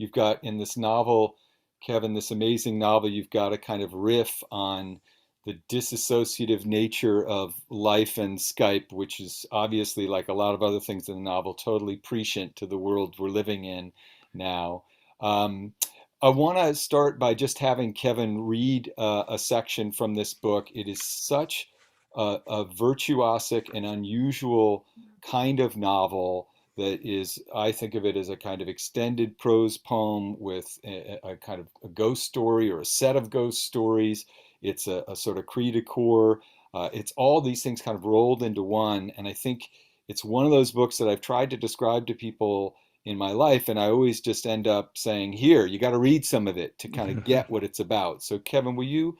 you've got in this novel, Kevin, this amazing novel, you've got a kind of riff on the disassociative nature of life and Skype, which is obviously, like a lot of other things in the novel, totally prescient to the world we're living in now. Um, I want to start by just having Kevin read a section from this book. It is such a virtuosic and unusual kind of novel that is, I think of it as a kind of extended prose poem with a kind of a ghost story or a set of ghost stories. It's a sort of cri de coeur. It's all these things kind of rolled into one. And I think it's one of those books that I've tried to describe to people in my life, and I always just end up saying, "Here, you got to read some of it to kind of get what it's about." So, Kevin, will you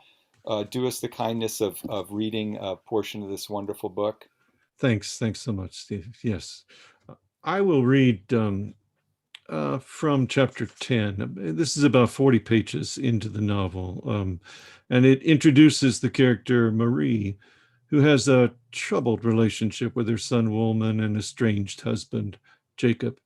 do us the kindness of reading a portion of this wonderful book? Thanks so much, Steve. Yes, I will read from chapter 10. This is about 40 pages into the novel, and it introduces the character Marie, who has a troubled relationship with her son Woolman and estranged husband Jacob.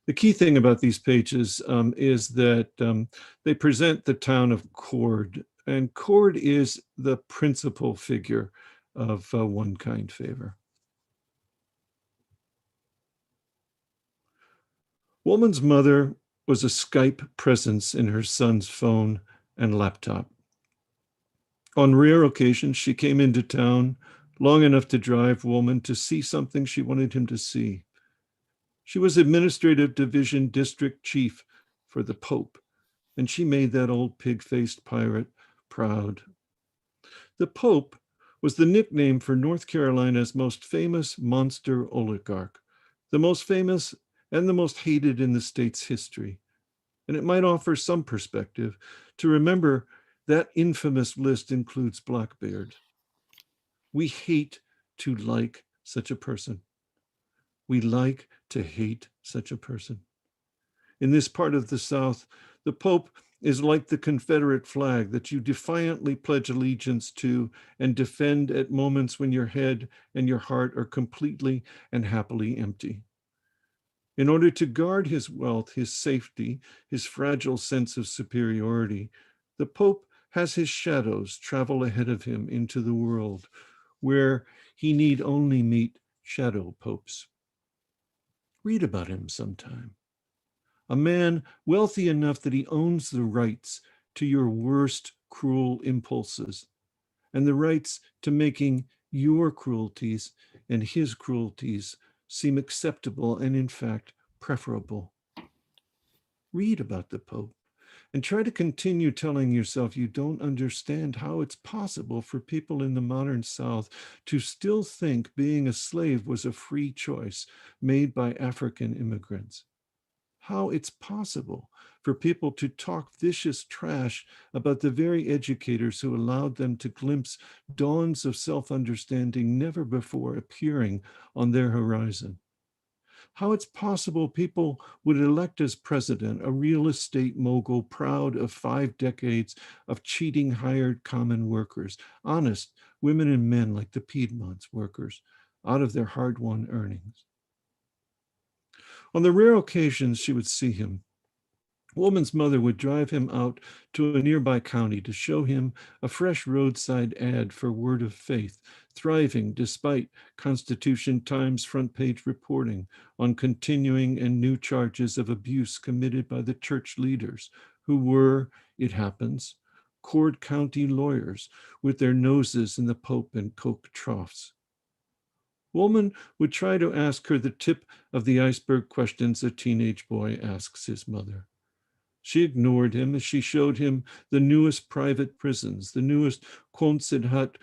The key thing about these pages is that they present the town of Cord, and Cord is the principal figure of One Kind Favor. Woolman's mother was a Skype presence in her son's phone and laptop. On rare occasions, she came into town long enough to drive Woolman to see something she wanted him to see. She was administrative division district chief for the Pope, and she made that old pig-faced pirate proud. The Pope was the nickname for North Carolina's most famous monster oligarch, the most famous and the most hated in the state's history. And it might offer some perspective to remember that infamous list includes Blackbeard. We hate to like such a person. We like to hate such a person. In this part of the South, the Pope is like the Confederate flag that you defiantly pledge allegiance to and defend at moments when your head and your heart are completely and happily empty. In order to guard his wealth, his safety, his fragile sense of superiority, the Pope has his shadows travel ahead of him into the world, where he need only meet shadow popes. Read about him sometime. A man wealthy enough that he owns the rights to your worst cruel impulses and the rights to making your cruelties and his cruelties seem acceptable and, in fact, preferable. Read about the Pope and try to continue telling yourself you don't understand how it's possible for people in the modern South to still think being a slave was a free choice made by African immigrants. How it's possible for people to talk vicious trash about the very educators who allowed them to glimpse dawns of self-understanding never before appearing on their horizon. How it's possible people would elect as president a real estate mogul proud of 5 decades of cheating hired common workers, honest women and men like the Piedmont's workers, out of their hard-won earnings. On the rare occasions she would see him, Woolman's mother would drive him out to a nearby county to show him a fresh roadside ad for Word of Faith, thriving despite Constitution Times front page reporting on continuing and new charges of abuse committed by the church leaders, who were, it happens, Cord County lawyers with their noses in the Pope and Coke troughs. Woolman would try to ask her the tip of the iceberg questions a teenage boy asks his mother. She ignored him as she showed him the newest private prisons, the newest Quonset Hut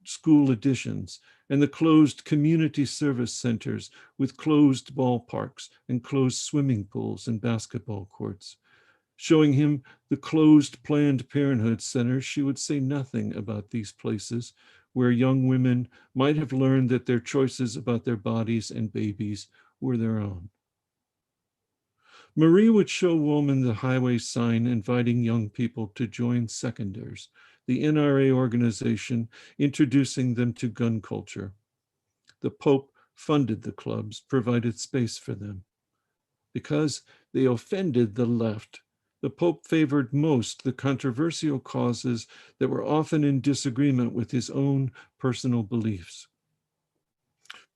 school additions, and the closed community service centers with closed ballparks and closed swimming pools and basketball courts. Showing him the closed Planned Parenthood centers, she would say nothing about these places where young women might have learned that their choices about their bodies and babies were their own. Marie would show Woolman the highway sign inviting young people to join Seconders, the NRA organization introducing them to gun culture. The Pope funded the clubs, provided space for them. because they offended the left. The Pope favored most the controversial causes that were often in disagreement with his own personal beliefs.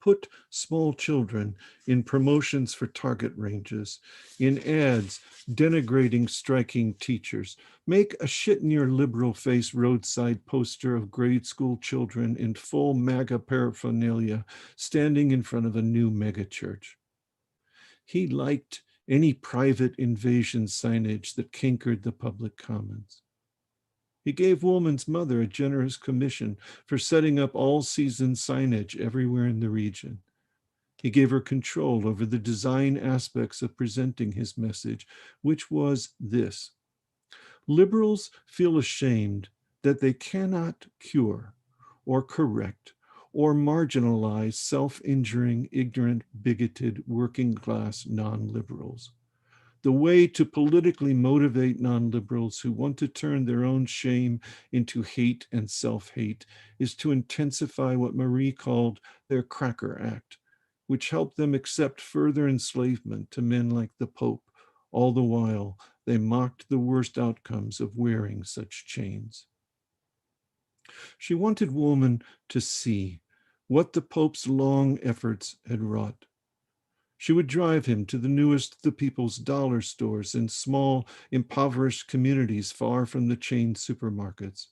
Put small children in promotions for target ranges, in ads denigrating striking teachers. Make a shit in your liberal face roadside poster of grade school children in full MAGA paraphernalia standing in front of a new megachurch. He liked any private invasion signage that cankered the public commons. He gave Woolman's mother a generous commission for setting up all-season signage everywhere in the region. He gave her control over the design aspects of presenting his message, which was this: liberals feel ashamed that they cannot cure or correct or marginalize self-injuring, ignorant, bigoted, working-class non-liberals. The way to politically motivate non-liberals who want to turn their own shame into hate and self-hate is to intensify what Marie called their Cracker Act, which helped them accept further enslavement to men like the Pope, all the while they mocked the worst outcomes of wearing such chains. She wanted Woolman to see what the Pope's long efforts had wrought. She would drive him to the newest of the people's dollar stores in small, impoverished communities far from the chain supermarkets.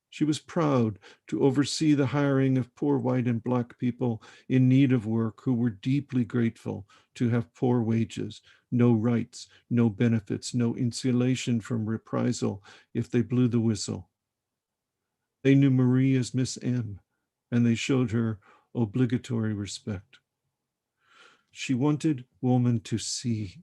She was proud to oversee the hiring of poor white and black people in need of work who were deeply grateful to have poor wages, no rights, no benefits, no insulation from reprisal if they blew the whistle. They knew Marie as Miss M, and they showed her obligatory respect. She wanted Woolman to see.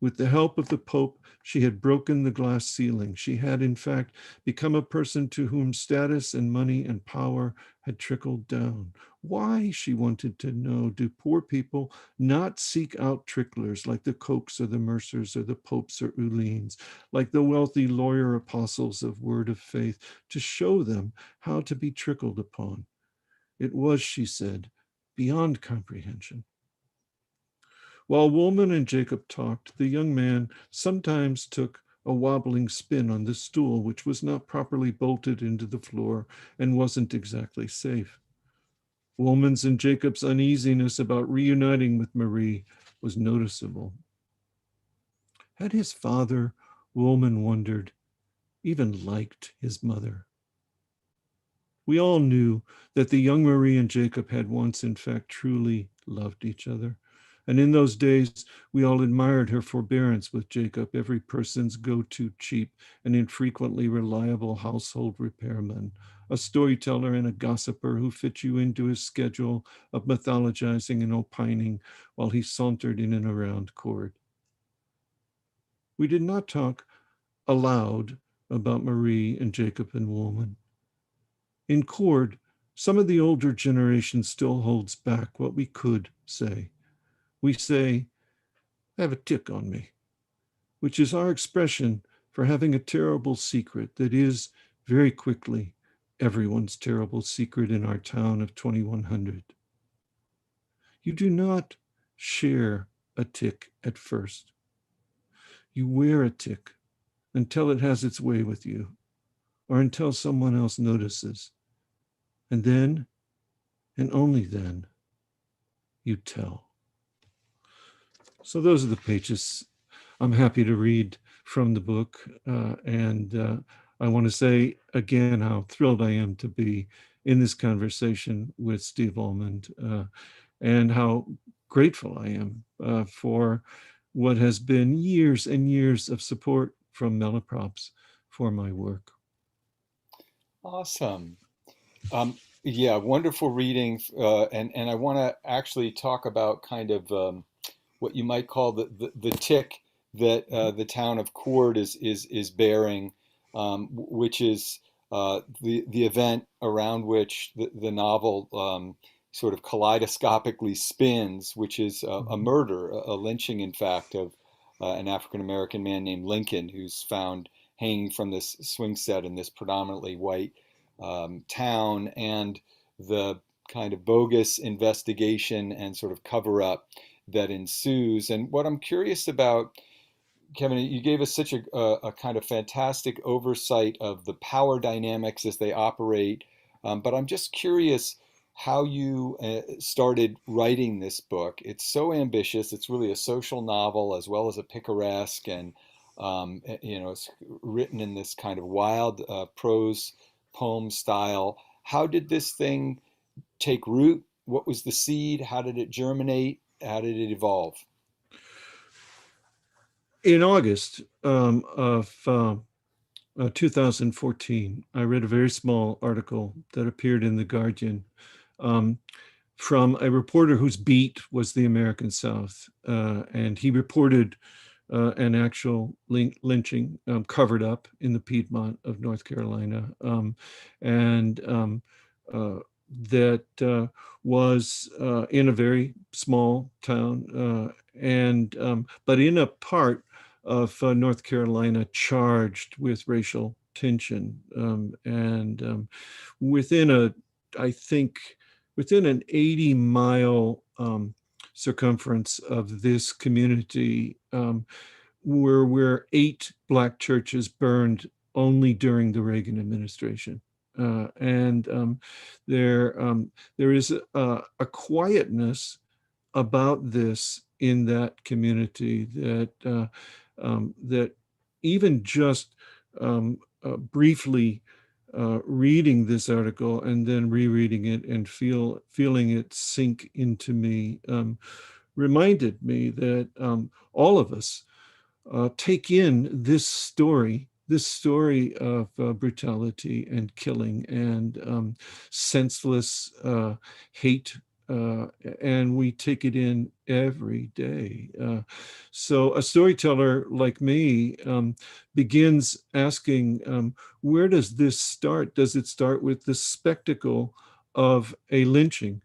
With the help of the Pope, she had broken the glass ceiling. She had, in fact, become a person to whom status and money and power had trickled down. Why, she wanted to know, do poor people not seek out tricklers like the Kochs or the Mercers or the Popes or Ulines, like the wealthy lawyer apostles of word of faith, to show them how to be trickled upon? It was, she said, beyond comprehension. While Woolman and Jacob talked, the young man sometimes took a wobbling spin on the stool, which was not properly bolted into the floor and wasn't exactly safe. Woolman's and Jacob's uneasiness about reuniting with Marie was noticeable. Had his father, Woolman wondered, even liked his mother? We all knew that the young Marie and Jacob had once, in fact, truly loved each other. And in those days, we all admired her forbearance with Jacob, every person's go-to cheap and infrequently reliable household repairman, a storyteller and a gossiper who fit you into his schedule of mythologizing and opining while he sauntered in and around court. We did not talk aloud about Marie and Jacob and Woolman. In Cord, some of the older generation still holds back what we could say. We say, I have a tick on me, which is our expression for having a terrible secret that is, very quickly, everyone's terrible secret in our town of 2100. You do not share a tick at first. You wear a tick until it has its way with you, or until someone else notices. And then, and only then, you tell. So those are the pages I'm happy to read from the book. And I want to say again how thrilled I am to be in this conversation with Steve Almond, and how grateful I am for what has been years and years of support from Malaprops for my work. Awesome. Yeah, wonderful reading. And I want to actually talk about kind of what you might call the tick that the town of Cord is bearing, which is the event around which the novel sort of kaleidoscopically spins, which is a murder, a lynching, in fact, of an African American man named Lincoln, who's found hanging from this swing set in this predominantly white town, and the kind of bogus investigation and sort of cover up that ensues. And what I'm curious about, Kevin, you gave us such a kind of fantastic oversight of the power dynamics as they operate. But I'm just curious how you started writing this book. It's so ambitious. It's really a social novel as well as a picaresque, and it's written in this kind of wild prose poem style. How did this thing take root? What was the seed? How did it germinate? How did it evolve? In August of 2014, I read a very small article that appeared in The Guardian um, from a reporter whose beat was the American South. And he reported an actual lynching covered up in the Piedmont of North Carolina. And uh, that was in a very small town, but in a part of North Carolina charged with racial tension. Within I think, within an 80-mile circumference of this community, were 8 Black churches burned only during the Reagan administration. And there is a quietness about this in that community that even just briefly reading this article and then rereading it and feeling it sink into me reminded me that all of us take in this story of brutality and killing and senseless hate, and we take it in every day. So a storyteller like me begins asking, where does this start? Does it start with the spectacle of a lynching?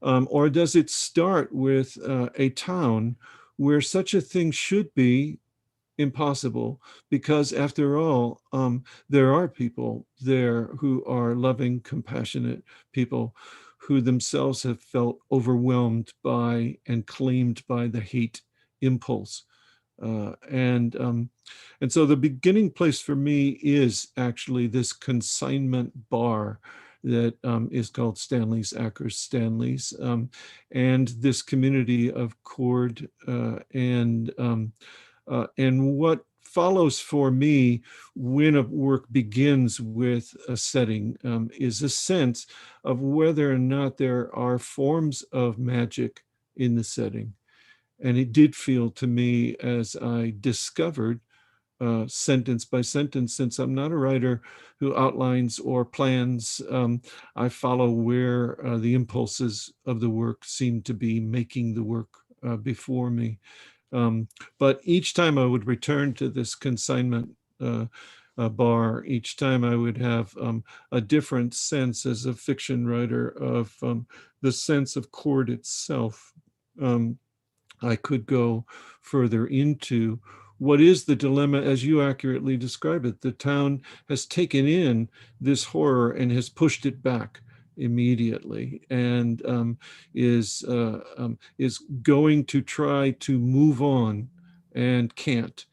Or does it start with a town where such a thing should be impossible? Because after all, there are people there who are loving, compassionate people who themselves have felt overwhelmed by and claimed by the hate impulse. Uh, and um, and so the beginning place for me is actually this consignment bar that is called Stanley's Ackers Stanley's, and this community of Cord, and what follows for me when a work begins with a setting is a sense of whether or not there are forms of magic in the setting. And it did feel to me, as I discovered sentence by sentence, since I'm not a writer who outlines or plans, I follow where the impulses of the work seem to be making the work before me. But each time I would return to this consignment bar, each time I would have a different sense as a fiction writer of the sense of chord itself. Um, I could go further into what is the dilemma, as you accurately describe it. The town has taken in this horror and has pushed it back immediately, and is going to try to move on and can't,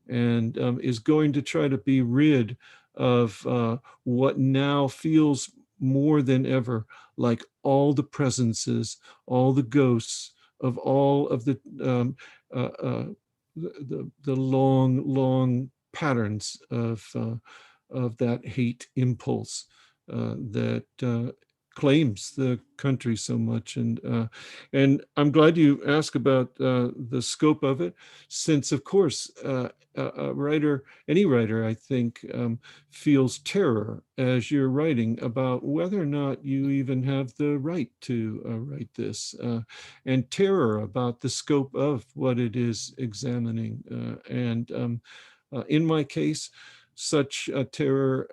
and is going to try to be rid of what now feels more than ever like all the presences, all the ghosts of all of uh, uh, the long patterns of that hate impulse that claims the country so much. And I'm glad you asked about the scope of it, since of course a writer, any writer, I think, feels terror as you're writing about whether or not you even have the right to write this, and terror about the scope of what it is examining. In my case, such a terror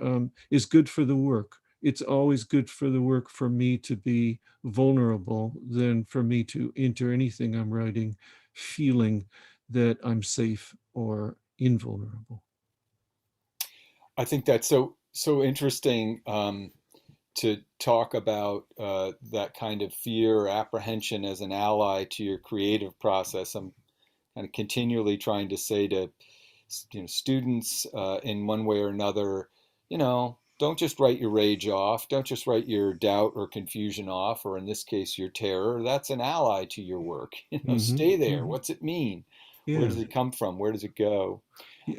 is good for the work. It's always good for the work for me to be vulnerable than for me to enter anything I'm writing feeling that I'm safe or invulnerable. I think that's so interesting. to talk about that kind of fear or apprehension as an ally to your creative process. I'm kind of continually trying to say to students in one way or another, don't just write your rage off. Don't just write your doubt or confusion off, or in this case, your terror. That's an ally to your work. Hmm. Stay there. Hmm. What's it mean? Where Yeah, does it come from? Where does it go?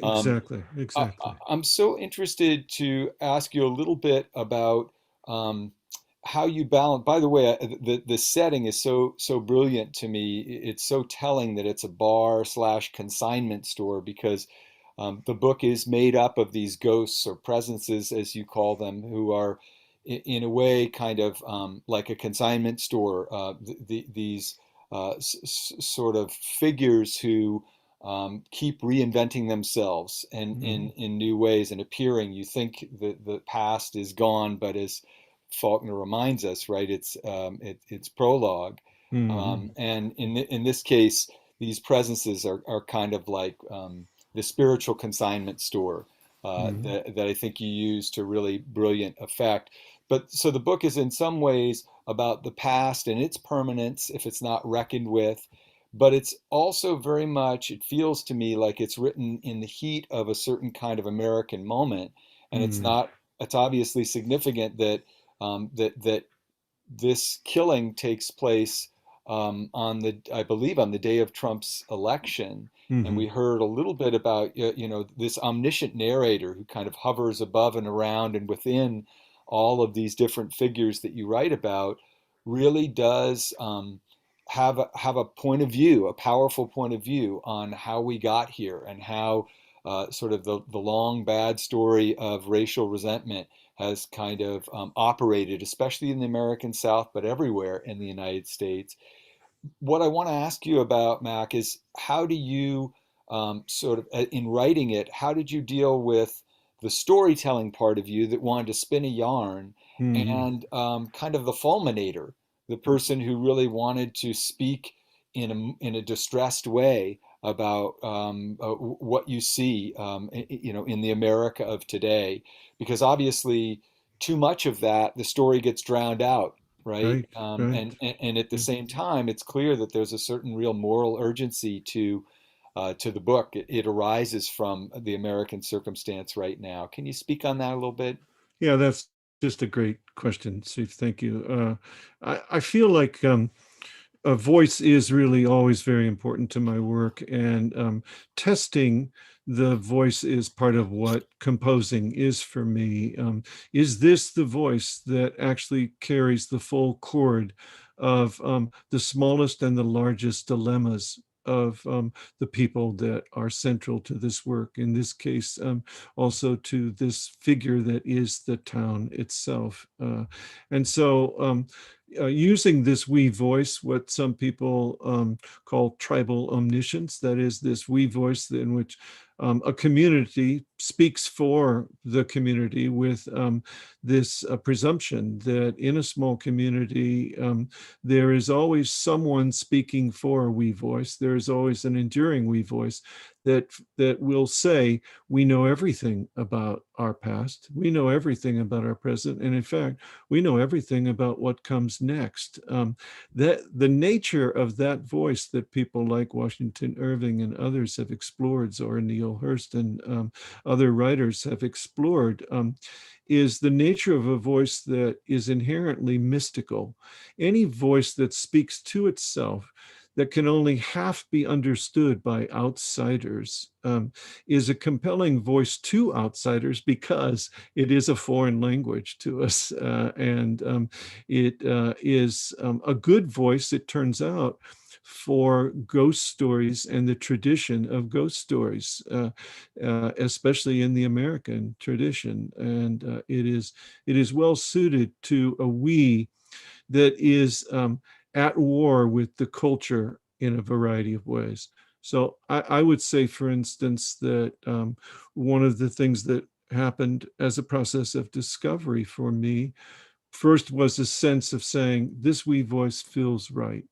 Um, exactly, exactly. I'm so interested to ask you a little bit about um, how you balance. By the way, the setting is so brilliant to me. It's so telling that it's a bar slash consignment store because the book is made up of these ghosts or presences, as you call them, who are in a way kind of like a consignment store. These sort of figures who keep reinventing themselves and Hmm. in new ways and appearing. You think that the past is gone, but as Faulkner reminds us, right, it's prologue. Hmm. And in this case, these presences are kind of like the spiritual consignment store Hmm. that I think you use to really brilliant effect. But so the book is in some ways about the past and its permanence if it's not reckoned with, but it's also very much, it feels to me like it's written in the heat of a certain kind of American moment. And it's Hmm. not, it's obviously significant that that this killing takes place on I believe, on the day of Trump's election. And Hmm. we heard a little bit about, this omniscient narrator who kind of hovers above and around and within all of these different figures that you write about, really does have a point of view, a powerful point of view on how we got here and how sort of the long bad story of racial resentment has kind of operated, especially in the American South, but everywhere in the United States. What I want to ask you about, Mac, is how do you sort of, in writing it, how did you deal with the storytelling part of you that wanted to spin a yarn Hmm. and kind of the fulminator, the person who really wanted to speak in a distressed way about what you see, in the America of today, because obviously too much of that, the story gets drowned out, right? Right, right. And at the Yeah. same time, it's clear that there's a certain real moral urgency to the book. It arises from the American circumstance right now. Can you speak on that a little bit? Yeah, that's just a great question, Steve. Thank you. I feel like a voice is really always very important to my work, and testing the voice is part of what composing is for me. Is this the voice that actually carries the full chord of the smallest and the largest dilemmas of the people that are central to this work? In this case, also to this figure that is the town itself. And so using this we voice, what some people call tribal omniscience, that is, this we voice in which a community speaks for the community with this presumption that in a small community, there is always someone speaking for a we voice. There is always an enduring we voice that will say, we know everything about our past. We know everything about our present. And in fact, we know everything about what comes next. That the nature of that voice that people like Washington Irving and others have explored, or Neil Hurst and other writers have explored, is the nature of a voice that is inherently mystical. Any voice that speaks to itself, that can only half be understood by outsiders, is a compelling voice to outsiders because it is a foreign language to us. And it is a good voice, it turns out, for ghost stories and the tradition of ghost stories, especially in the American tradition. And it is well suited to a we that is at war with the culture in a variety of ways. So I would say, for instance, that one of the things that happened as a process of discovery for me first was a sense of saying, this we voice feels right.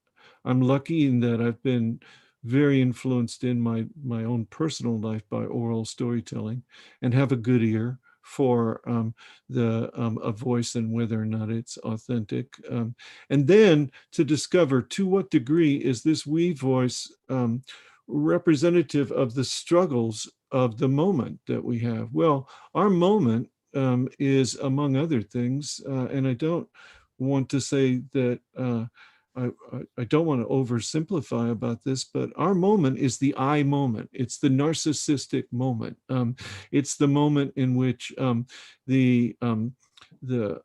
I'm lucky in that I've been very influenced in my own personal life by oral storytelling and have a good ear for the a voice and whether or not it's authentic. And then to discover to what degree is this we voice representative of the struggles of the moment that we have. Well, our moment is, among other things, and I don't want to say that I don't want to oversimplify about this, but our moment is the I moment. It's the narcissistic moment. It's the moment in which the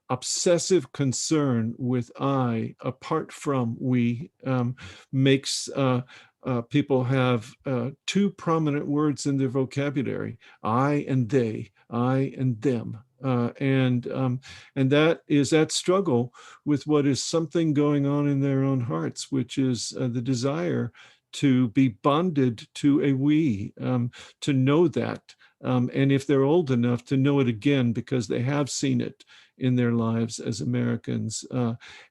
obsessive concern with I, apart from we, makes people have two prominent words in their vocabulary: I and they, I and them. And that is that struggle with what is something going on in their own hearts, which is the desire to be bonded to a we, to know that. And if they're old enough to know it again, because they have seen it in their lives as Americans,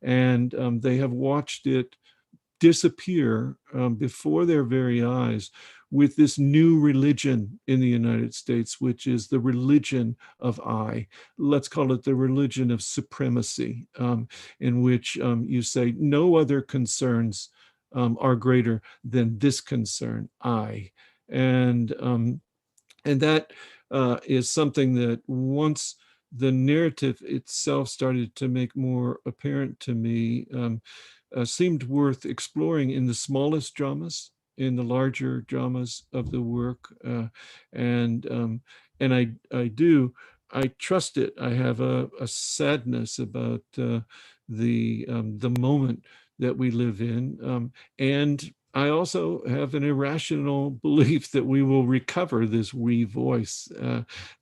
and they have watched it disappear before their very eyes with this new religion in the United States, which is the religion of I. Let's call it the religion of supremacy, in which you say no other concerns are greater than this concern, I. And that is something that once the narrative itself started to make more apparent to me, seemed worth exploring in the smallest dramas, in the larger dramas of the work, and I trust it. I have a sadness about the moment that we live in, and I also have an irrational belief that we will recover this we voice,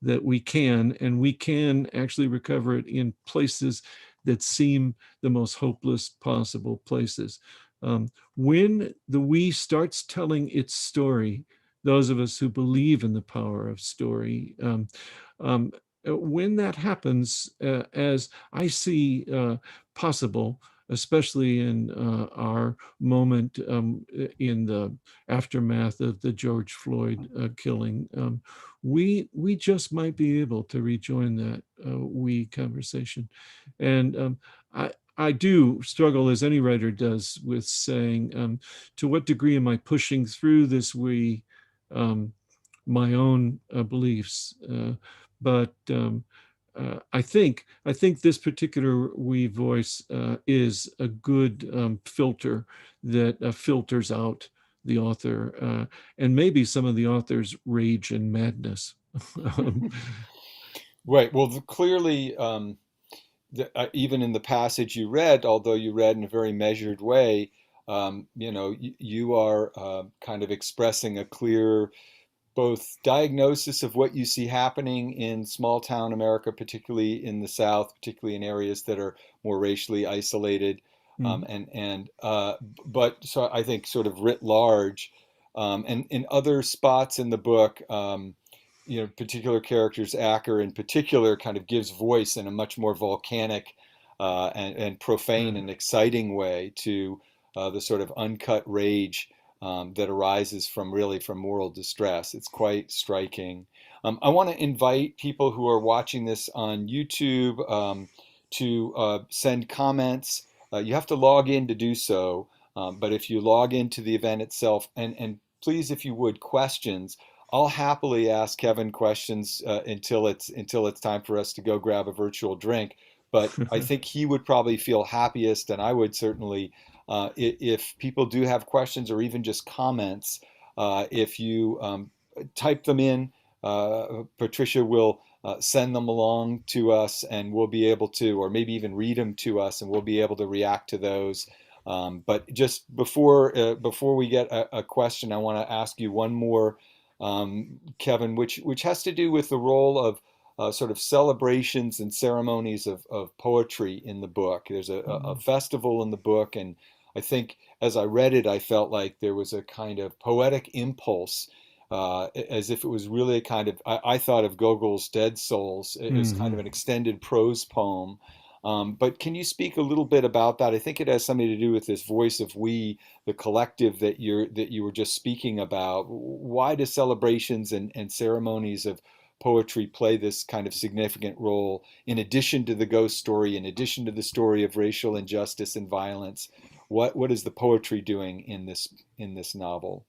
that we can, and we can actually recover it in places that seem the most hopeless possible places. When the we starts telling its story, those of us who believe in the power of story, um, when that happens, as I see possible, especially in our moment in the aftermath of the George Floyd killing, we just might be able to rejoin that we conversation. And I do struggle, as any writer does, with saying, to what degree am I pushing through this we, my own beliefs? But I think this particular we voice is a good filter that filters out the author, and maybe some of the author's rage and madness. Right. Well, clearly, even in the passage you read, although you read in a very measured way, you are kind of expressing a clear both diagnosis of what you see happening in small town America, particularly in the South, particularly in areas that are more racially isolated, Mm. but so I think sort of writ large, and in other spots in the book, particular characters, Acker in particular, kind of gives voice in a much more volcanic and profane and exciting way to the sort of uncut rage that arises from moral distress. It's quite striking. I want to invite people who are watching this on YouTube to send comments. You have to log in to do so, but if you log into the event itself, and please, if you would, questions. I'll happily ask Kevin questions until it's time for us to go grab a virtual drink. But I think he would probably feel happiest, and I would certainly, if people do have questions or even just comments, if you type them in, Patricia will send them along to us, and we'll be able to, or maybe even read them to us, and we'll be able to react to those. But just before we get a question, I want to ask you one more, Kevin, which has to do with the role of sort of celebrations and ceremonies of poetry in the book. There's a festival in the book, and I think as I read it, I felt like there was a kind of poetic impulse, as if it was really a kind of, I thought of Gogol's Dead Souls as kind of an extended prose poem. But can you speak a little bit about that? I think it has something to do with this voice of we, the collective that you were just speaking about. Why do celebrations and ceremonies of poetry play this kind of significant role in addition to the ghost story, in addition to the story of racial injustice and violence? What is the poetry doing in this novel?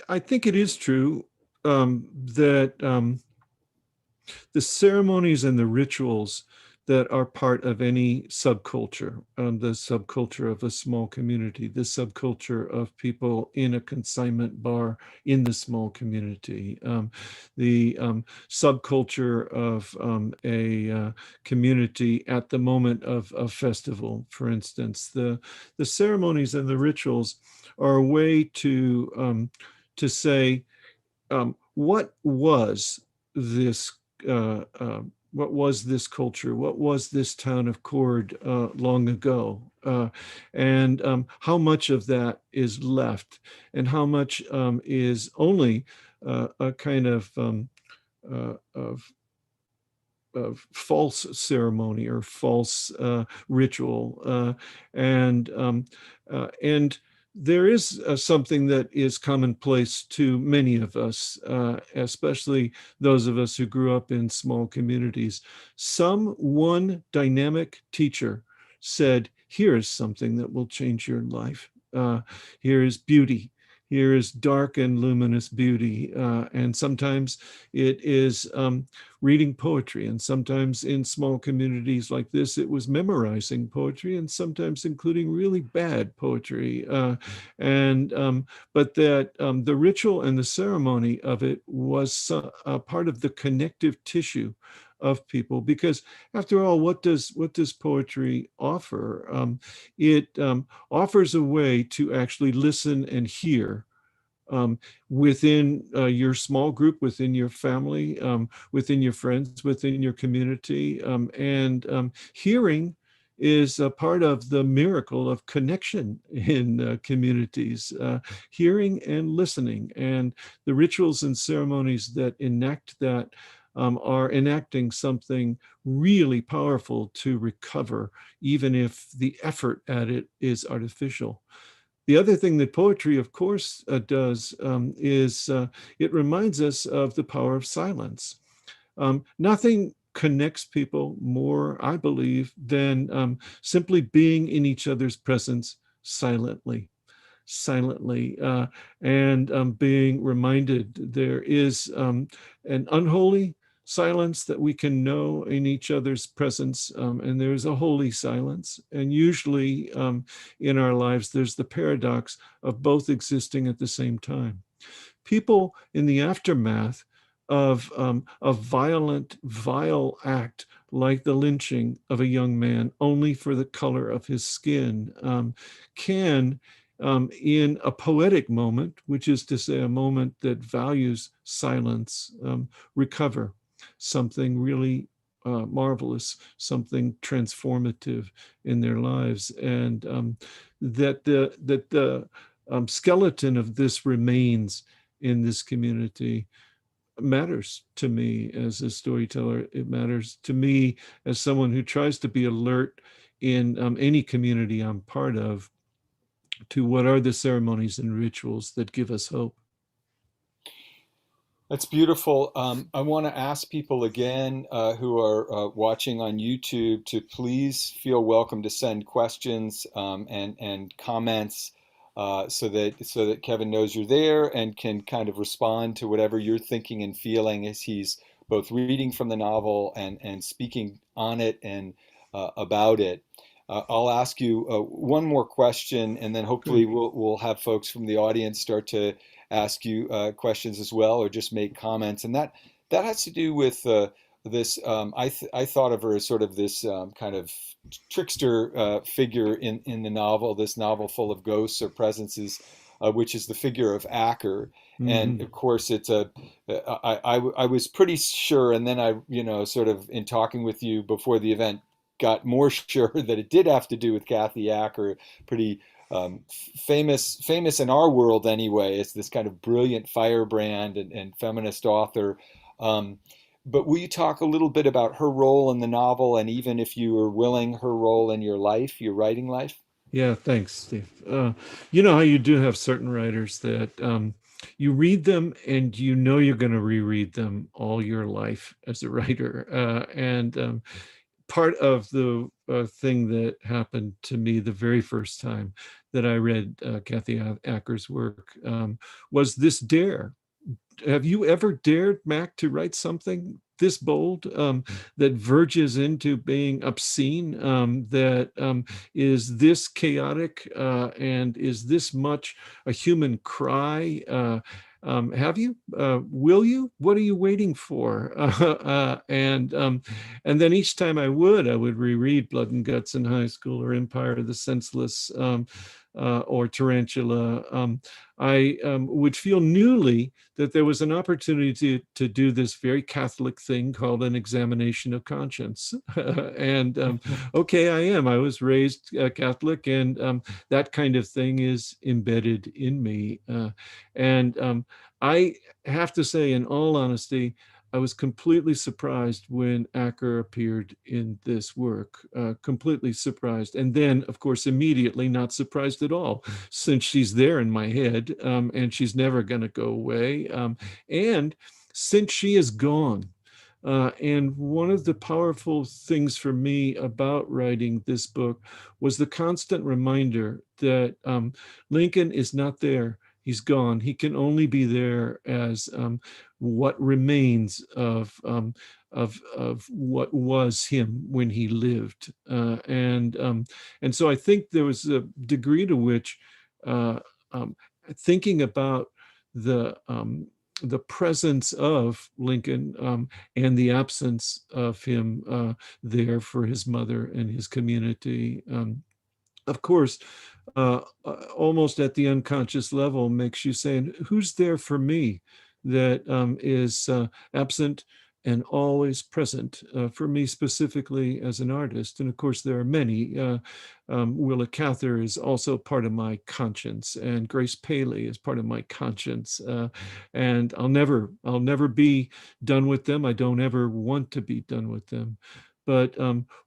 I think it is true that the ceremonies and the rituals that are part of any subculture, the subculture of a small community, the subculture of people in a consignment bar in the small community, the subculture of a community at the moment of a festival, for instance. The ceremonies and the rituals are a way to say, what was this what was this culture? What was this town of Cord long ago? And how much of that is left, and how much is only a kind of false ceremony or false ritual, and there is something that is commonplace to many of us, especially those of us who grew up in small communities. One dynamic teacher said, "Here is something that will change your life. Here is beauty. Here is dark and luminous beauty." And sometimes it is reading poetry. And sometimes in small communities like this, it was memorizing poetry, and sometimes including really bad poetry. But that the ritual and the ceremony of it was a part of the connective tissue of people, because after all, what does poetry offer? It offers a way to actually listen and hear within your small group, within your family, within your friends, within your community. And hearing is a part of the miracle of connection in communities, hearing and listening. And the rituals and ceremonies that enact that are enacting something really powerful to recover, even if the effort at it is artificial. The other thing that poetry, of course, does is it reminds us of the power of silence. Nothing connects people more, I believe, than simply being in each other's presence silently, and being reminded there is an unholy silence that we can know in each other's presence, and there's a holy silence. And usually in our lives, there's the paradox of both existing at the same time. People in the aftermath of a violent, vile act like the lynching of a young man only for the color of his skin can, in a poetic moment, which is to say a moment that values silence, recover something really marvelous, something transformative in their lives. And that the skeleton of this remains in this community matters to me as a storyteller. It matters to me as someone who tries to be alert in any community I'm part of to what are the ceremonies and rituals that give us hope. That's beautiful. I want to ask people again who are watching on YouTube to please feel welcome to send questions and comments, so that Kevin knows you're there and can kind of respond to whatever you're thinking and feeling as he's both reading from the novel and speaking on it and about it. I'll ask you one more question, and then hopefully Good. we'll have folks from the audience start to ask you questions as well, or just make comments. And that has to do with this. I thought of her as sort of this kind of trickster figure in the novel, this novel full of ghosts or presences, which is the figure of Acker. And Mm-hmm. of course, I was pretty sure, and then sort of in talking with you before the event, got more sure that it did have to do with Kathy Acker, pretty famous in our world anyway. It's this kind of brilliant firebrand and feminist author. Um, but will you talk a little bit about her role in the novel, and even if you were willing, her role in your life, your writing life? Yeah, thanks, Steve. You know how you do have certain writers that You read them and you know you're going to reread them all your life as a writer. And part of the thing that happened to me the very first time that I read Kathy Acker's work was this dare. Have you ever dared, Mac, to write something this bold that verges into being obscene, that is this chaotic and is this much a human cry? Have you? Will you? What are you waiting for? And then each time I would reread Blood and Guts in high school or Empire of the Senseless or Tarantula. I would feel newly that there was an opportunity to do this very Catholic thing called an examination of conscience. And okay, I am. I was raised Catholic, and that kind of thing is embedded in me. And I have to say, in all honesty, I was completely surprised when Acker appeared in this work, completely surprised. And then, of course, immediately not surprised at all, since she's there in my head and she's never going to go away. And since she is gone, and one of the powerful things for me about writing this book was the constant reminder that Lincoln is not there. He's gone. He can only be there as what remains of what was him when he lived, and so I think there was a degree to which uh, um, thinking about the um, the presence of Lincoln and the absence of him there for his mother and his community. Of course, almost at the unconscious level, makes you saying, "Who's there for me?" That is absent and always present for me specifically as an artist. And of course, there are many. Willa Cather is also part of my conscience, and Grace Paley is part of my conscience. And I'll never be done with them. I don't ever want to be done with them. But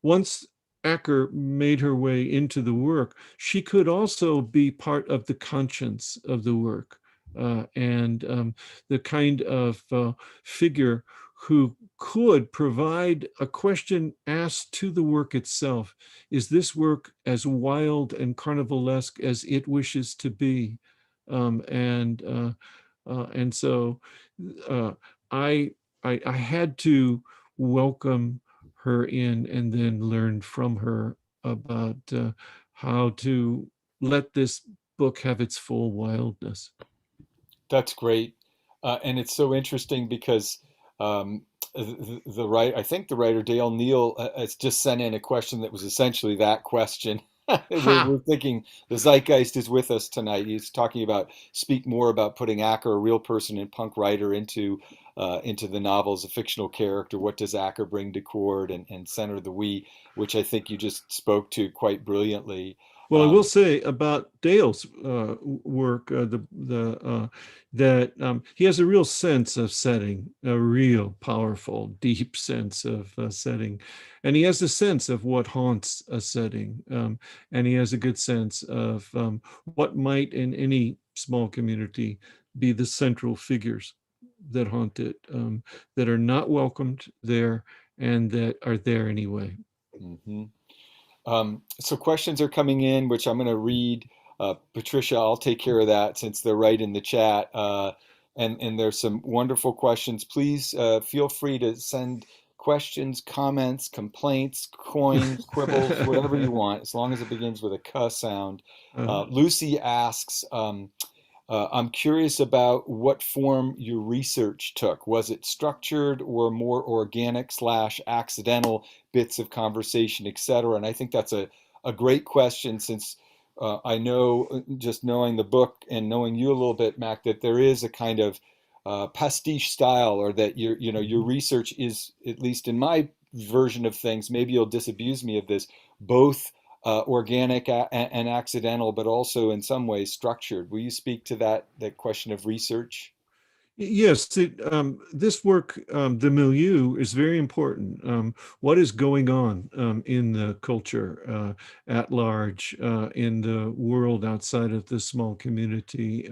once Acker made her way into the work, she could also be part of the conscience of the work, and the kind of figure who could provide a question asked to the work itself. Is this work as wild and carnivalesque as it wishes to be? And so uh, I, I had to welcome her in and then learn from her about how to let this book have its full wildness. That's great. And it's so interesting because um, I think the writer Dale Neal has just sent in a question that was essentially that question. We're Ha! thinking the zeitgeist is with us tonight. He's talking about speak more about putting Acker, a real person and punk writer, into the novel as a fictional character. What does Acker bring to court and center the we, which I think you just spoke to quite brilliantly. Well, I will Um, say about Dale's work, that he has a real sense of setting, a real powerful, deep sense of setting, and he has a sense of what haunts a setting, and he has a good sense of what might, in any small community, be the central figures that haunt it, that are not welcomed there, and that are there anyway. mhm. So questions are coming in, which I'm going to read. Patricia, I'll take care of that since they're right in the chat. And there's some wonderful questions. Please feel free to send questions, comments, complaints, coins, quibbles, whatever you want, as long as it begins with a "k" sound. uh, Lucy asks, I'm curious about what form your research took. Was it structured or more organic slash accidental bits of conversation, etc.? And I think that's a great question since I know, just knowing the book and knowing you a little bit, Mac, that there is a kind of pastiche style, or that your research is, at least in my version of things, maybe you'll disabuse me of this, both organic and accidental, but also in some ways structured. Will you speak to that question of research? Yes, this work, the milieu, is very important. What is going on in the culture at large, in the world outside of the small community,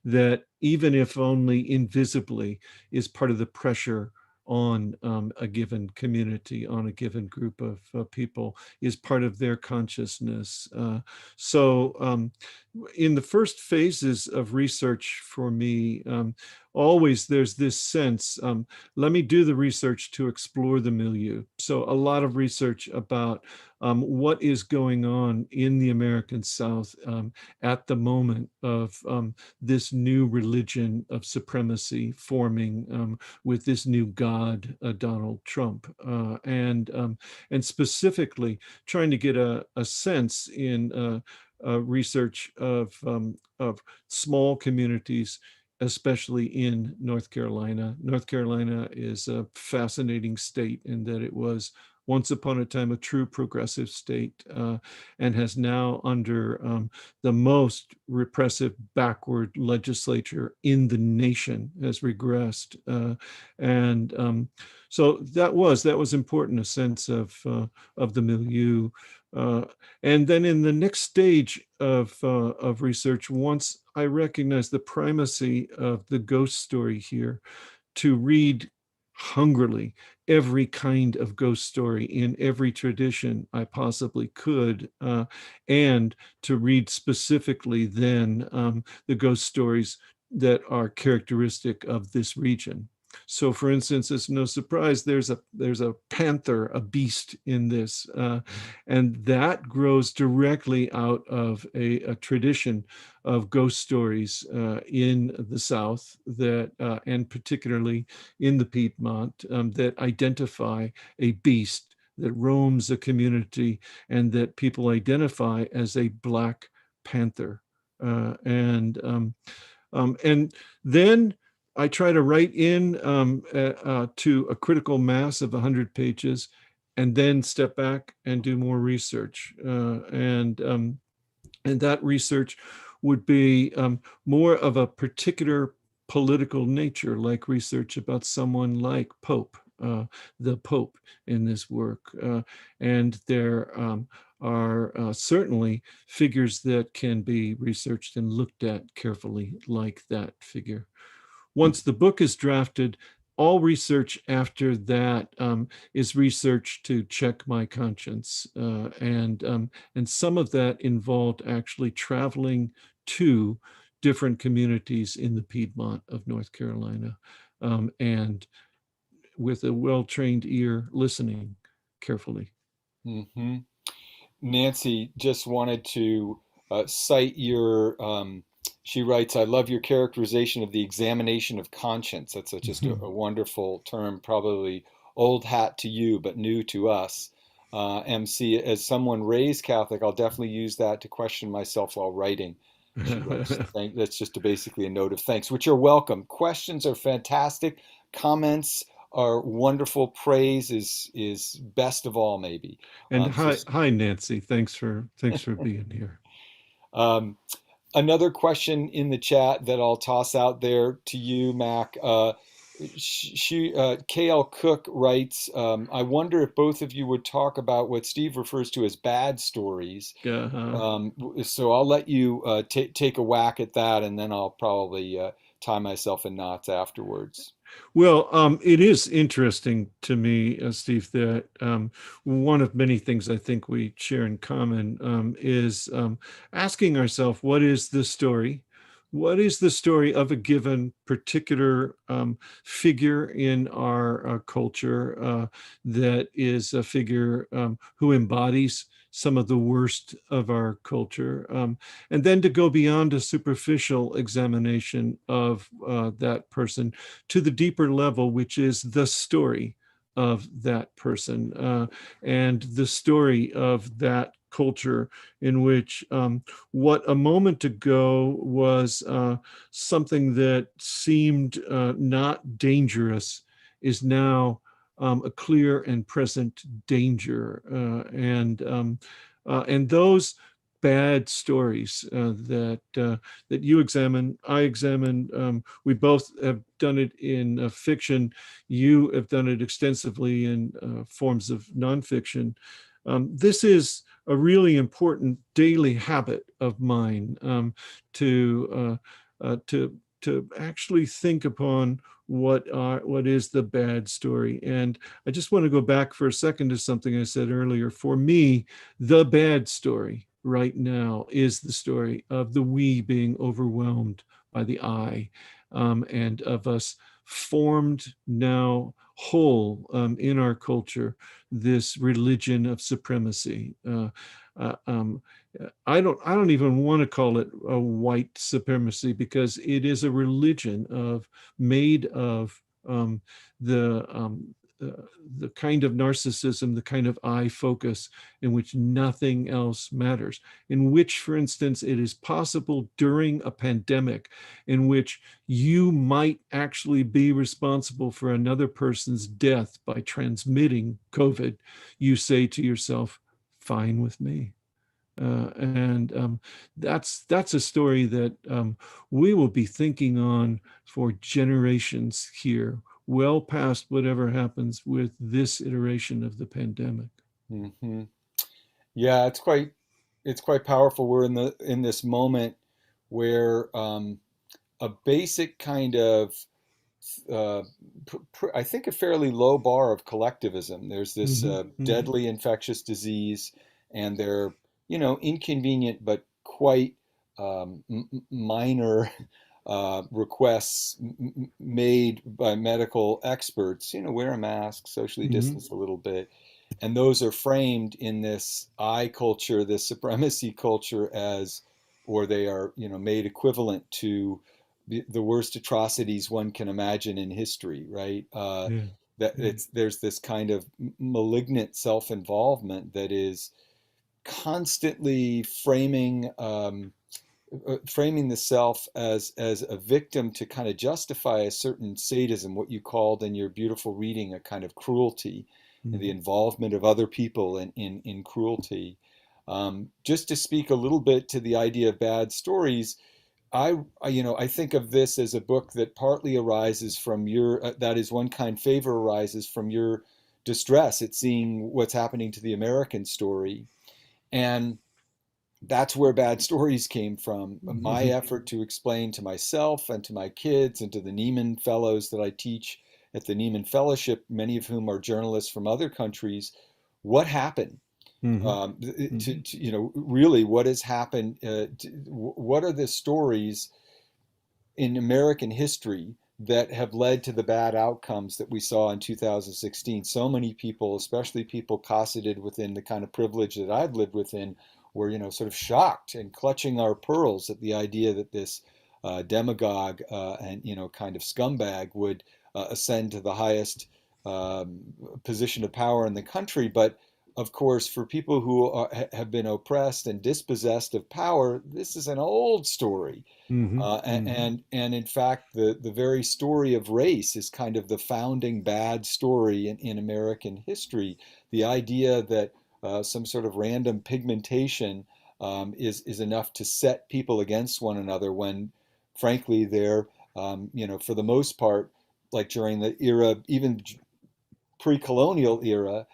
that even if only invisibly is part of the pressure on a given community, on a given group of people, is part of their consciousness. So in the first phases of research for me, always there's this sense, let me do the research to explore the milieu. So a lot of research about what is going on in the American South at the moment of this new religion of supremacy forming with this new god, Donald Trump, and specifically trying to get a sense in research of small communities, especially in North Carolina. North Carolina is a fascinating state in that it was once upon a time a true progressive state, and has now, under the most repressive, backward legislature in the nation, has regressed. And so that was important, a sense of the milieu. Uh, and then in the next stage of research, once I recognized the primacy of the ghost story here, to read hungrily every kind of ghost story in every tradition I possibly could, and to read specifically then the ghost stories that are characteristic of this region. So, for instance, it's no surprise there's a panther, a beast in this, and that grows directly out of a tradition of ghost stories in the South, that and particularly in the Piedmont, that identify a beast that roams a community and that people identify as a black panther. And then I try to write in to a critical mass of 100 pages, and then step back and do more research. And that research would be more of a particular political nature, like research about someone like the Pope in this work. And there are certainly figures that can be researched and looked at carefully, like that figure. Once the book is drafted, all research after that is research to check my conscience, and some of that involved actually traveling to different communities in the Piedmont of North Carolina, and with a well-trained ear, listening carefully. Hmm. Nancy just wanted to cite your, she writes, I love your characterization of the examination of conscience. That's just a wonderful term, probably old hat to you, but new to us. MC, as someone raised Catholic, I'll definitely use that to question myself while writing. She writes, that's just basically a note of thanks, which are welcome. Questions are fantastic. Comments are wonderful. Praise is best of all, maybe. And So hi, Nancy. Thanks for being here. Um, another question in the chat that I'll toss out there to you, Mac. KL Cook writes, I wonder if both of you would talk about what Steve refers to as bad stories. Uh, So I'll let you take a whack at that, and then I'll probably tie myself in knots afterwards. Well, it is interesting to me, Steve, that one of many things I think we share in common is asking ourselves, what is the story? What is the story of a given particular figure in our culture that is a figure who embodies some of the worst of our culture? And then to go beyond a superficial examination of that person to the deeper level, which is the story of that person, and the story of that culture in which what a moment ago was something that seemed not dangerous is now a clear and present danger. And those bad stories that you examine, I examine. We both have done it in fiction. You have done it extensively in forms of nonfiction. This is a really important daily habit of mine, to to actually think upon what is the bad story. And I just want to go back for a second to something I said earlier. For me, the bad story right now is the story of the we being overwhelmed by the I, and of us formed now whole, in our culture, this religion of supremacy. Uh, um, I don't even want to call it a white supremacy, because it is a religion of made of the the kind of narcissism, the kind of I focus in which nothing else matters, in which, for instance, it is possible during a pandemic in which you might actually be responsible for another person's death by transmitting COVID, you say to yourself, fine with me. And that's a story that we will be thinking on for generations here, well past whatever happens with this iteration of the pandemic. Hmm. Yeah, it's quite powerful. We're in this moment where a basic kind of uh, I think a fairly low bar of collectivism. There's this Hmm. Hmm. deadly infectious disease, and they're, inconvenient but quite minor requests made by medical experts. Wear a mask, socially Hmm. distance a little bit, and those are framed in this I culture, this supremacy culture as, or they are, made equivalent to the worst atrocities one can imagine in history, right? Yeah. That Yeah. there's this kind of malignant self-involvement that is constantly framing the self as a victim to kind of justify a certain sadism, what you called in your beautiful reading a kind of cruelty, and the Mhm. involvement of other people in cruelty. Just to speak a little bit to the idea of bad stories, I think of this as a book that partly arises from your, that is one kind favor, arises from your distress at seeing what's happening to the American story. And that's where bad stories came from. My effort to explain to myself and to my kids and to the Neiman Fellows that I teach at the Neiman Fellowship, many of whom are journalists from other countries, what happened, Mhm. Mhm. really what has happened. What are the stories in American history that have led to the bad outcomes that we saw in 2016? So many people, especially people cosseted within the kind of privilege that I've lived within, were, sort of shocked and clutching our pearls at the idea that this demagogue and, kind of scumbag would ascend to the highest um, position of power in the country. But of course, for people who have been oppressed and dispossessed of power, this is an old story. Mhm. Mhm. And in fact, the very story of race is kind of the founding bad story in American history. The idea that some sort of random pigmentation is enough to set people against one another when, frankly, they're, for the most part, like during the era, even pre-colonial era,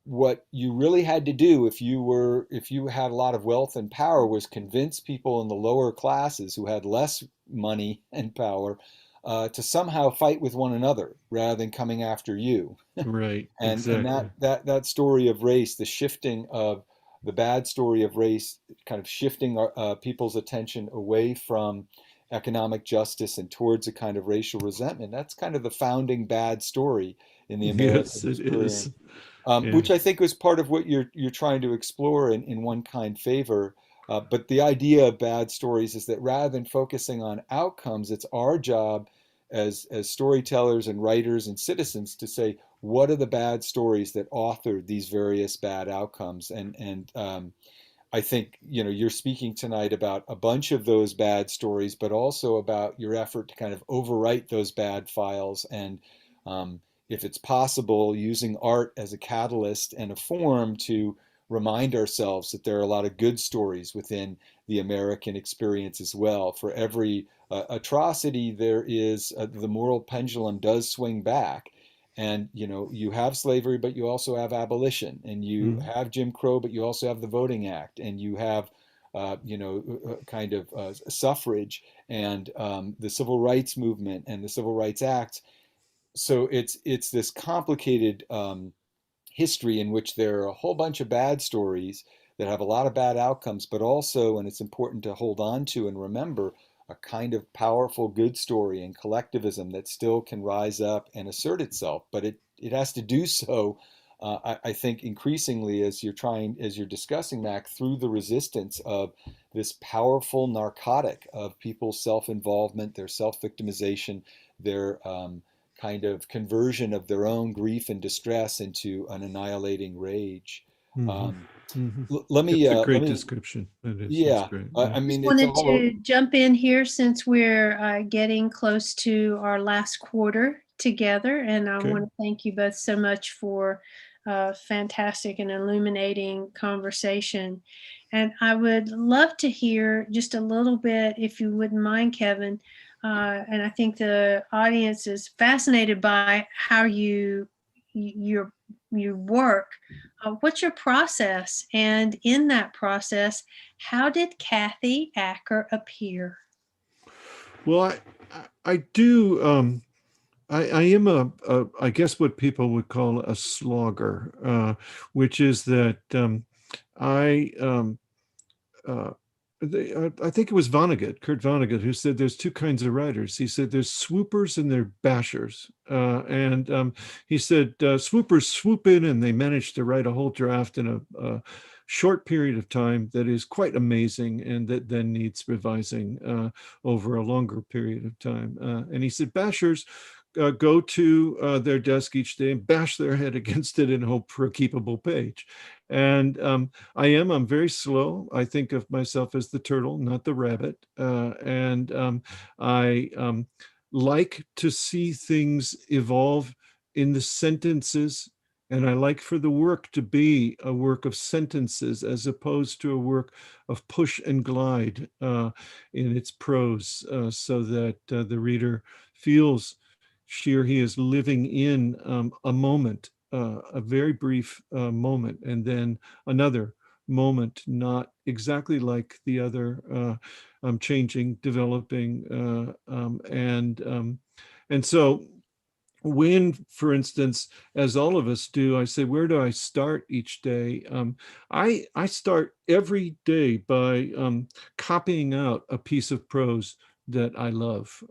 what you really had to do if you had a lot of wealth and power was convince people in the lower classes who had less money and power to somehow fight with one another rather than coming after you. Right. And Exactly. that story of race, the shifting of the bad story of race, kind of shifting people's attention away from economic justice and towards a kind of racial resentment, that's kind of the founding bad story in the American Yes, it experience, is. Yeah. which I think was part of what you're trying to explore in one kind favor. But the idea of bad stories is that rather than focusing on outcomes, it's our job as storytellers and writers and citizens to say what are the bad stories that authored these various bad outcomes. And I think you're speaking tonight about a bunch of those bad stories, but also about your effort to kind of overwrite those bad files and, um, if it's possible, using art as a catalyst and a form to remind ourselves that there are a lot of good stories within the American experience as well. For every atrocity, there is the moral pendulum does swing back. And you have slavery, but you also have abolition, and you Mm, have Jim Crow, but you also have the Voting Act, and you have kind of suffrage and the civil rights movement and the civil rights act. So it's this complicated history in which there are a whole bunch of bad stories that have a lot of bad outcomes, but also, and it's important to hold on to and remember, a kind of powerful good story and collectivism that still can rise up and assert itself. But it has to do so, I think, increasingly as you're discussing, Mac, through the resistance of this powerful narcotic of people's self-involvement, their self-victimization, their kind of conversion of their own grief and distress into an annihilating rage. hmm Um, hmm Let me, It's a let great me, description. It is. It's yeah. great. I Yeah. I Just mean, it's wanted all. to jump in here since we're getting close to our last quarter together, and I Okay. want to thank you both so much for fantastic and illuminating conversation. And I would love to hear just a little bit, if you wouldn't mind, Kevin. And I think the audience is fascinated by how your you work. What's your process? And in that process, how did Kathy Acker appear? Well, I do. I am I guess what people would call a slogger, which is that I uh, I think it was Vonnegut, Kurt Vonnegut, who said there's two kinds of writers. He said there's swoopers and there's bashers. And he said swoopers swoop in and they manage to write a whole draft in a short period of time that is quite amazing and that then needs revising over a longer period of time. And he said bashers go to their desk each day and bash their head against it and hope for a keepable page. And I'm very slow. I think of myself as the turtle, not the rabbit. And I like to see things evolve in the sentences. And I like for the work to be a work of sentences as opposed to a work of push and glide in its prose, so that the reader feels she or he is living in a moment, a very brief moment, and then another moment, not exactly like the other, changing, developing, and so when, for instance, as all of us do, I say, where do I start each day? I start every day by copying out a piece of prose that I love.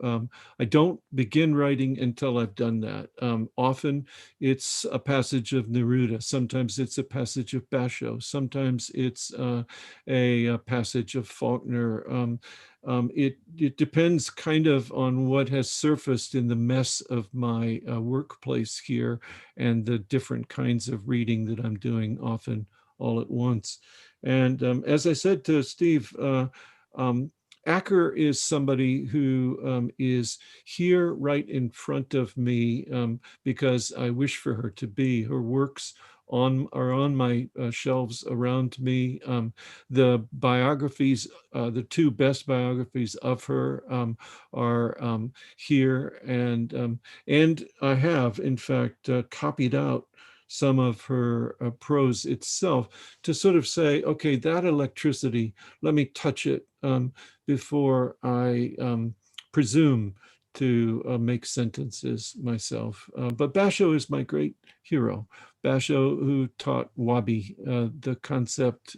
I don't begin writing until I've done that. Often it's a passage of Neruda. Sometimes it's a passage of Basho. Sometimes it's a passage of Faulkner. It depends kind of on what has surfaced in the mess of my workplace here and the different kinds of reading that I'm doing, often all at once. And as I said to Steve, um, Acker is somebody who is here right in front of me, because I wish for her to be. Her works are on my shelves around me. The biographies, the two best biographies of her, are here, and I have, in fact, copied out some of her prose itself to sort of say, okay, that electricity, let me touch it before I presume to make sentences myself. But Basho is my great hero. Basho, who taught Wabi the concept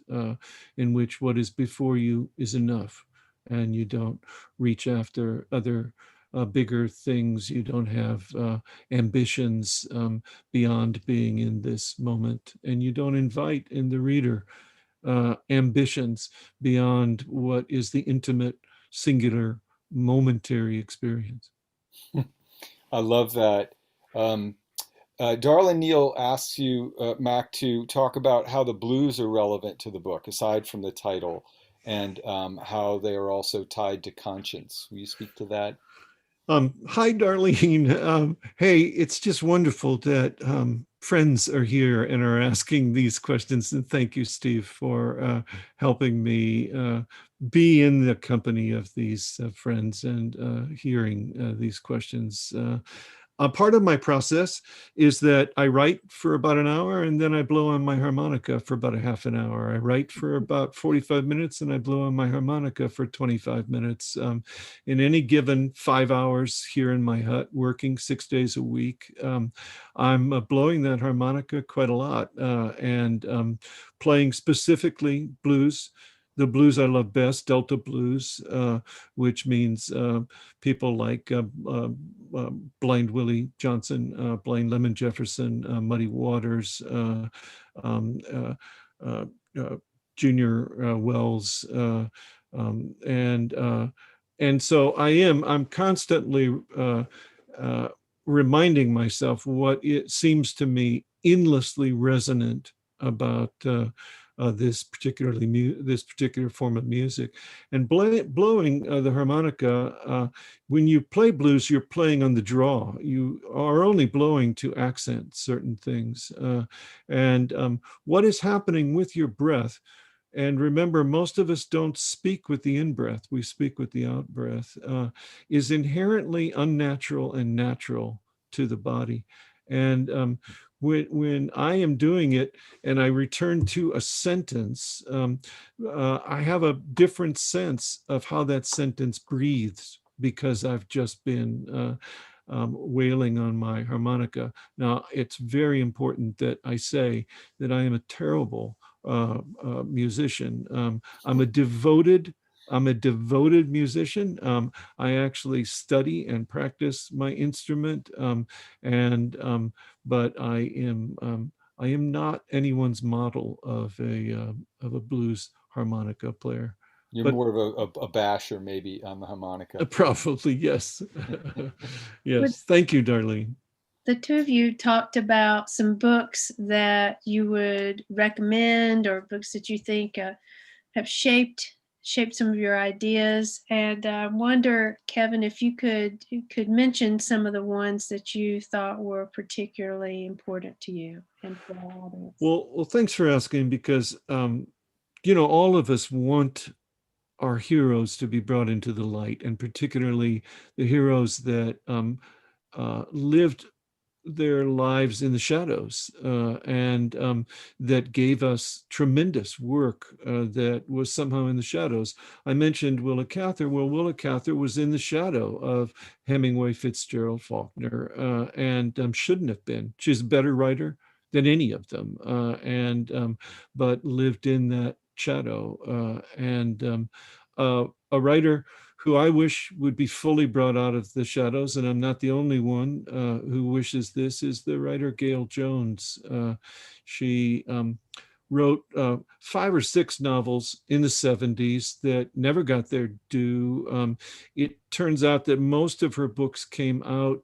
in which what is before you is enough, and you don't reach after other bigger things. You don't have ambitions beyond being in this moment, and you don't invite in the reader ambitions beyond what is the intimate, singular, momentary experience. I love that. Um, Darlin Neal asks you, Mac, to talk about how the blues are relevant to the book, aside from the title, and how they are also tied to conscience. Will you speak to that? Hi, Darlene. Hey, it's just wonderful that friends are here and are asking these questions. And thank you, Steve, for helping me be in the company of these friends and hearing these questions. A part of my process is that I write for about an hour and then I blow on my harmonica for about a half an hour. I write for about 45 minutes and I blow on my harmonica for 25 minutes. In any given 5 hours here in my hut, working 6 days a week, I'm blowing that harmonica quite a lot and playing specifically blues. The blues I love best, Delta blues, which means people like Blind Willie Johnson, Blind Lemon Jefferson, Muddy Waters, um, uh, uh, uh, Junior Wells, and so I'm constantly uh, reminding myself what it seems to me endlessly resonant about this particular form of music, and blowing the harmonica. When you play blues, you're playing on the draw. You are only blowing to accent certain things, and what is happening with your breath. And remember, most of us don't speak with the in breath, we speak with the out breath, is inherently unnatural and natural to the body. And when I am doing it and I return to a sentence, I have a different sense of how that sentence breathes because I've just been wailing on my harmonica. Now, it's very important that I say that I am a terrible musician. I'm a devoted musician. I actually study and practice my instrument, and but I am not anyone's model of a blues harmonica player. You're But more of a basher maybe on the harmonica. probably yes, Would yes. Thank you, Darlene. the two of you talked about some books that you would recommend or books that you think have shaped some of your ideas. And I wonder, Kevin, if you could mention some of the ones that you thought were particularly important to you and for our audience. Well, thanks for asking because all of us want our heroes to be brought into the light, and particularly the heroes that lived their lives in the shadows and that gave us tremendous work that was somehow in the shadows. I mentioned Willa Cather. Well, Willa Cather was in the shadow of Hemingway, Fitzgerald, Faulkner, and shouldn't have been. She's a better writer than any of them, and but lived in that shadow. And a writer who I wish would be fully brought out of the shadows, and I'm not the only one who wishes this, is the writer Gail Jones. She wrote 5 or 6 novels in the 70s that never got their due. It turns out that most of her books came out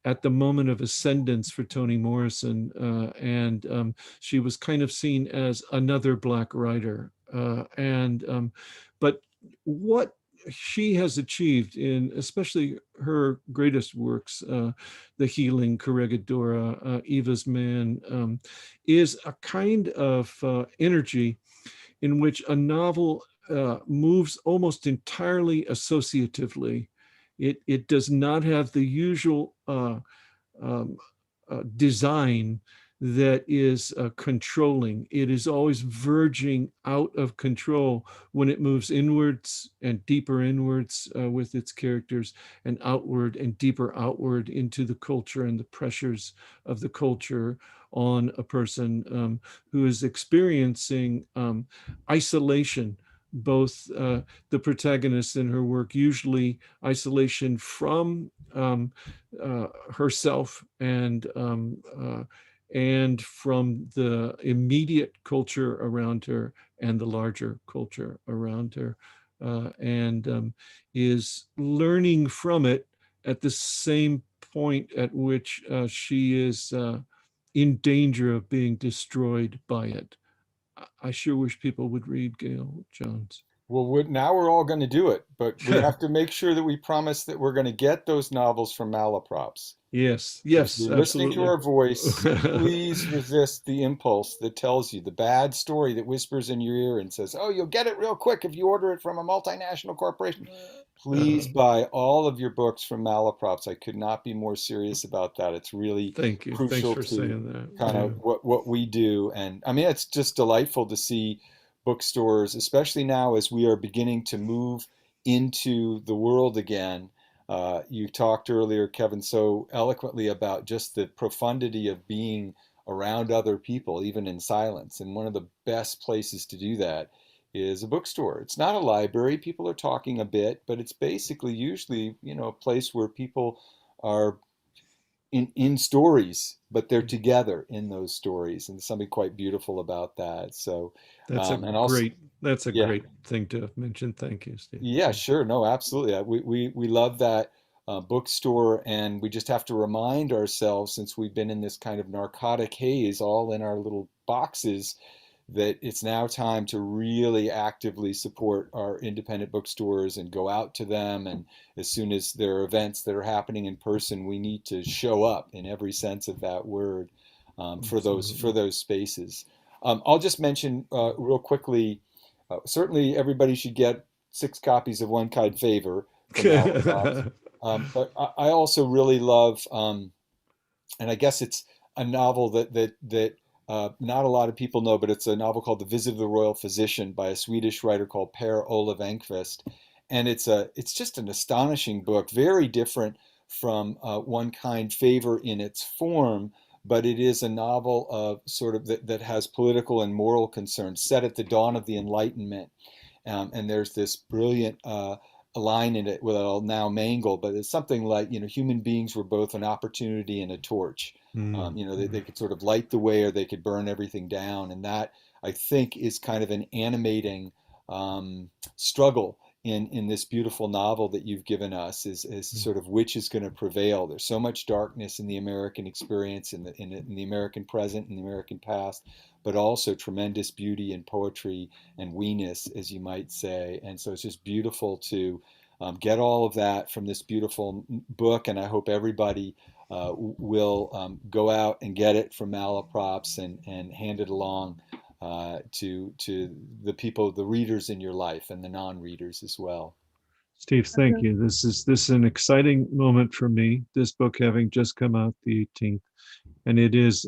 at the moment of ascendance for Toni Morrison, and she was kind of seen as another Black writer. But what she has achieved in especially her greatest works, The Healing, Corregidora, Eva's Man, is a kind of energy in which a novel moves almost entirely associatively. It does not have the usual um, design that is controlling. It is always verging out of control when it moves inwards and deeper inwards with its characters, and outward and deeper outward into the culture and the pressures of the culture on a person who is experiencing isolation. Both the protagonists in her work, usually isolation from herself and from the immediate culture around her and the larger culture around her, and is learning from it at the same point at which she is in danger of being destroyed by it. I sure wish people would read Gail Jones. Well, now we're all going to do it, but we have to make sure that we promise that we're going to get those novels from Malaprops. Yes, So if yes, you're listening to absolutely. our voice, please resist the impulse that tells you the bad story that whispers in your ear and says, "Oh, you'll get it real quick if you order it from a multinational corporation." Uh, Please buy all of your books from Malaprops. I could not be more serious about that. It's really Thank you. Thanks crucial for to saying that. kind Yeah. of what we do. And I mean, it's just delightful to see bookstores, especially now as we are beginning to move into the world again. You talked earlier, Kevin, so eloquently about just the profundity of being around other people, even in silence. And one of the best places to do that is a bookstore. It's not a library. People are talking a bit, but it's basically usually, a place where people are in stories, but they're together in those stories, and there's something quite beautiful about that. So, That's a and also, great that's a yeah, great thing to have mentioned. Thank you, Steve. yeah, Yeah. sure. No, absolutely. We love that bookstore, and we just have to remind ourselves, since we've been in this kind of narcotic haze, all in our little boxes, that it's now time to really actively support our independent bookstores and go out to them. And as soon as there are events that are happening in person, we need to show up in every sense of that word for Absolutely. those spaces. I'll just mention real quickly. Certainly, everybody should get 6 copies of One Kind Favor from Malaprops. But I also really love, and I guess it's a novel that not a lot of people know, but it's a novel called The Visit of the Royal Physician by a Swedish writer called Per Olof Enquist, and it's just an astonishing book, very different from One Kind Favor in its form, but it is a novel of sort of that has political and moral concerns set at the dawn of the Enlightenment. And there's this brilliant line in it, well, I'll now mangle, but it's something like, human beings were both an opportunity and a torch. They could sort of light the way or they could burn everything down. And that, I think, is kind of an animating struggle in this beautiful novel that you've given us, is sort of which is going to prevail. There's so much darkness in the American experience, in the American present, in the American past, but also tremendous beauty and poetry and weeness, as you might say. And so it's just beautiful to get all of that from this beautiful book. And I hope everybody will go out and get it from Malaprops and hand it along to the people, the readers in your life, and the non-readers as well. Steve, thank you. This is an exciting moment for me. This book having just come out the 18th, and it is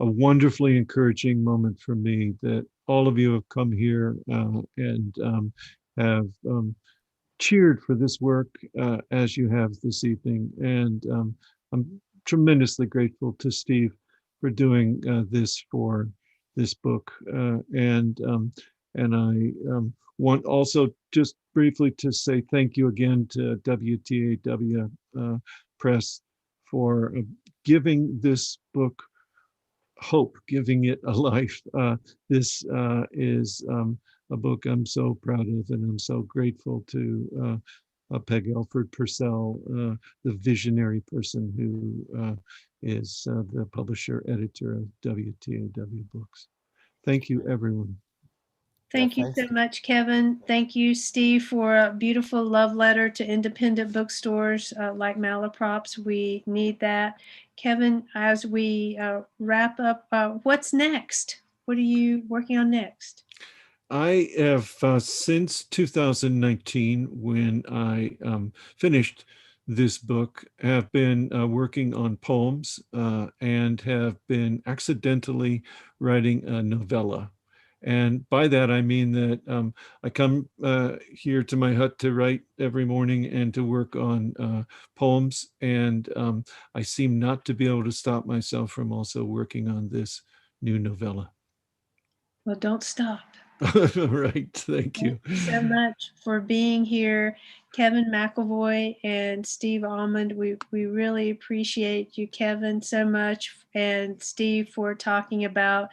a wonderfully encouraging moment for me that all of you have come here and have cheered for this work as you have this evening. And I'm tremendously grateful to Steve for doing this for this book. And I want also just briefly to say thank you again to WTAW Press for giving this book hope, giving it a life. This is a book I'm so proud of, and I'm so grateful to Peg Elford Purcell, the visionary person who is the publisher editor of WTAW Books. Thank you, everyone. Yeah, Thank you thanks. so much, Kevin. Thank you, Steve, for a beautiful love letter to independent bookstores like Malaprops. We need that. Kevin, as we wrap up, what's next? What are you working on next? I have, since 2019, when I finished this book, have been working on poems and have been accidentally writing a novella. And by that, I mean that I come here to my hut to write every morning and to work on poems. And I seem not to be able to stop myself from also working on this new novella. Well, don't stop. Right. Thank Thank you. you so much for being here, Kevin McIlvoy and Steve Almond. We really appreciate you, Kevin, so much, and Steve, for talking about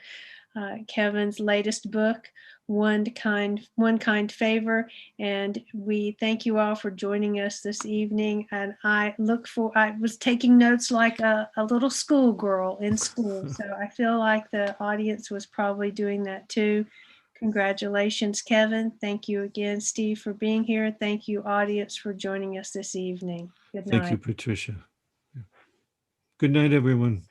Kevin's latest book, One Kind Favor. And we thank you all for joining us this evening. And I was taking notes like a little schoolgirl in school. So I feel like the audience was probably doing that too. Congratulations, Kevin. Thank you again, Steve, for being here. Thank you, audience, for joining us this evening. Good night. Thank you, Patricia. Good night, everyone.